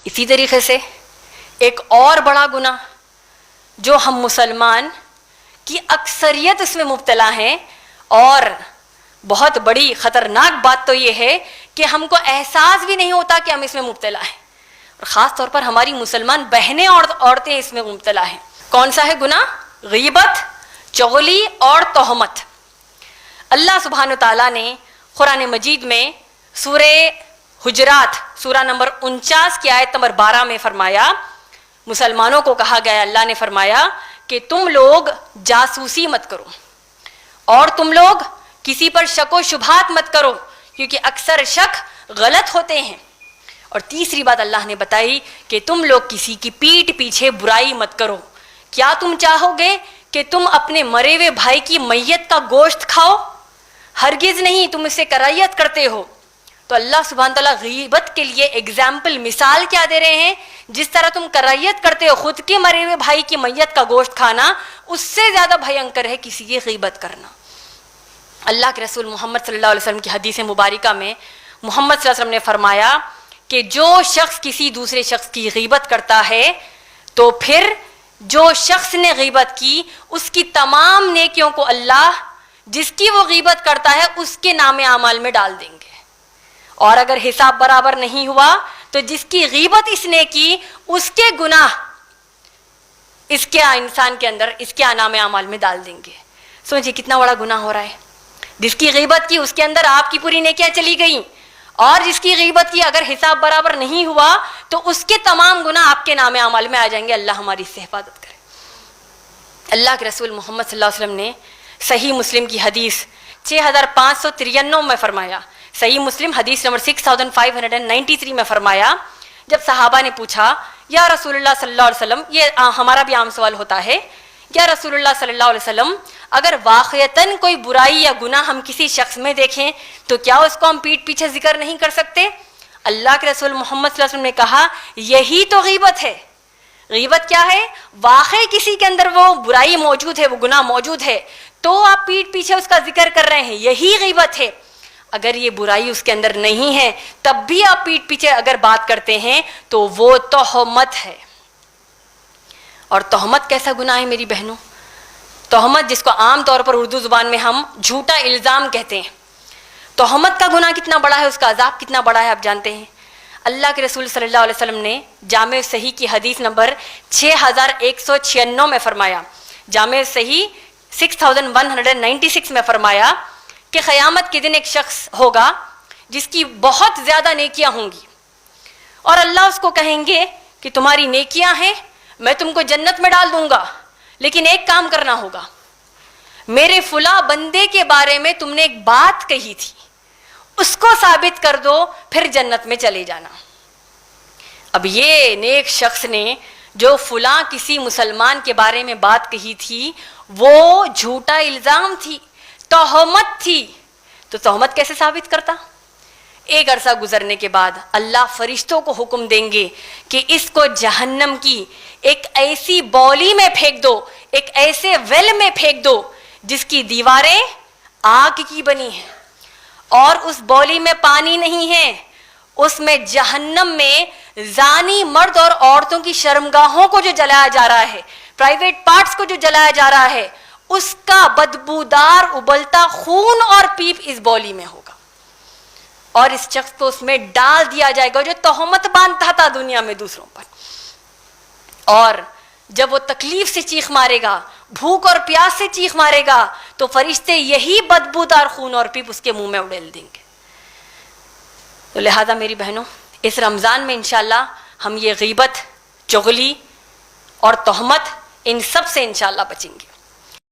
اسی طریقے سے ایک اور بڑا گناہ جو ہم مسلمان کی اکثریت اس میں مبتلا ہیں، اور بہت بڑی خطرناک بات تو یہ ہے کہ ہم کو احساس بھی نہیں ہوتا کہ ہم اس میں مبتلا ہیں، اور خاص طور پر ہماری مسلمان بہنیں اور عورتیں اس میں مبتلا ہیں۔ کون سا ہے گناہ؟ غیبت، چغلی اور تہمت۔ اللہ سبحانہ وتعالیٰ نے قرآن مجید میں سورہ حجرات سورہ نمبر 49 کی آیت نمبر 12 میں فرمایا، مسلمانوں کو کہا گیا، اللہ نے فرمایا کہ تم لوگ جاسوسی مت کرو، اور تم لوگ کسی پر شک و شبہات مت کرو، کیونکہ اکثر شک غلط ہوتے ہیں۔ اور تیسری بات اللہ نے بتائی کہ تم لوگ کسی کی پیٹھ پیچھے برائی مت کرو۔ کیا تم چاہو گے کہ تم اپنے مرے ہوئے بھائی کی میت کا گوشت کھاؤ؟ ہرگز نہیں، تم اسے کرائیت کرتے ہو۔ تو اللہ سبحانہ تعالیٰ غیبت کے لیے اگزامپل، مثال کیا دے رہے ہیں؟ جس طرح تم کرائیت کرتے ہو خود کے مرے ہوئے بھائی کی میت کا گوشت کھانا، اس سے زیادہ بھینکر ہے کسی کی غیبت کرنا۔ اللہ کے رسول محمد صلی اللہ علیہ وسلم کی حدیث مبارکہ میں محمد صلی اللہ علیہ وسلم نے فرمایا کہ جو شخص کسی دوسرے شخص کی غیبت کرتا ہے تو پھر جو شخص نے غیبت کی اس کی تمام نیکیوں کو اللہ جس کی وہ غیبت کرتا ہے اس کے نام اعمال میں ڈال دیں گے، اور اگر حساب برابر نہیں ہوا تو جس کی غیبت اس نے کی اس کے گناہ اس کے انسان کے اندر اس کے نام اعمال میں ڈال دیں گے۔ سوچئے کتنا بڑا گناہ ہو رہا ہے۔ جس کی غیبت کی اس کے اندر آپ کی پوری نیکیاں چلی گئیں، اور جس کی غیبت کی اگر حساب برابر نہیں ہوا تو اس کے تمام گناہ آپ کے نام اعمال میں آ جائیں گے۔ اللہ ہماری اس سے حفاظت کرے۔ اللہ کے رسول محمد صلی اللہ علیہ وسلم نے صحیح مسلم کی حدیث 6593 میں فرمایا، صحیح مسلم حدیث نمبر 6593 میں فرمایا، جب صحابہ نے پوچھا یا رسول اللہ صلی اللہ علیہ وسلم، یہ ہمارا بھی عام سوال ہوتا ہے، یا رسول اللہ صلی اللہ علیہ وسلم اگر واقعتاً کوئی برائی یا گناہ ہم کسی شخص میں دیکھیں تو کیا اس کو ہم پیٹھ پیچھے ذکر نہیں کر سکتے؟ اللہ کے رسول محمد صلی اللہ علیہ وسلم نے کہا یہی تو غیبت ہے۔ غیبت کیا ہے؟ واقعی کسی کے اندر وہ برائی موجود ہے، وہ گناہ موجود ہے، تو آپ پیٹھ پیچھے اس کا ذکر کر رہے ہیں، یہی غیبت ہے۔ اگر یہ برائی اس کے اندر نہیں ہے تب بھی آپ پیٹھ پیچھے اگر بات کرتے ہیں تو وہ تہمت ہے۔ اور تہمت کیسا گناہ ہے میری بہنوں؟ تہمت جس کو عام طور پر اردو زبان میں ہم جھوٹا الزام کہتے ہیں، تہمت کا گناہ کتنا بڑا ہے، اس کا عذاب کتنا بڑا ہے آپ جانتے ہیں؟ اللہ کے رسول صلی اللہ علیہ وسلم نے جامع صحیح کی حدیث نمبر 6196 میں فرمایا، جامع صحیح 6196 میں فرمایا کہ قیامت کے دن ایک شخص ہوگا جس کی بہت زیادہ نیکیاں ہوں گی، اور اللہ اس کو کہیں گے کہ تمہاری نیکیاں ہیں، میں تم کو جنت میں ڈال دوں گا، لیکن ایک کام کرنا ہوگا، میرے فلاں بندے کے بارے میں تم نے ایک بات کہی تھی، اس کو ثابت کر دو، پھر جنت میں چلے جانا۔ اب یہ نیک شخص نے جو فلاں کسی مسلمان کے بارے میں بات کہی تھی وہ جھوٹا الزام تھی، تہمت تھی، تو تہمت کیسے ثابت کرتا؟ ایک عرصہ گزرنے کے بعد اللہ فرشتوں کو حکم دیں گے کہ اس کو جہنم کی ایک ایسی بولی میں پھینک دو، ایک ایسے ویل میں پھینک دو جس کی دیواریں آگ کی بنی ہیں، اور اس بولی میں پانی نہیں ہے، اس میں جہنم میں زانی مرد اور عورتوں کی شرمگاہوں کو جو جلایا جا رہا ہے، پرائیویٹ پارٹس کو جو جلایا جا رہا ہے، اس کا بدبودار ابلتا خون اور پیپ اس بولی میں ہوگا، اور اس شخص کو اس میں ڈال دیا جائے گا جو تہمت باندھتا تھا دنیا میں دوسروں پر۔ اور جب وہ تکلیف سے چیخ مارے گا، بھوک اور پیاس سے چیخ مارے گا، تو فرشتے یہی بدبودار خون اور پیپ اس کے منہ میں اڑیل دیں گے۔ تو لہذا میری بہنوں، اس رمضان میں انشاءاللہ ہم یہ غیبت، چغلی اور تہمت ان سب سے انشاءاللہ بچیں گے۔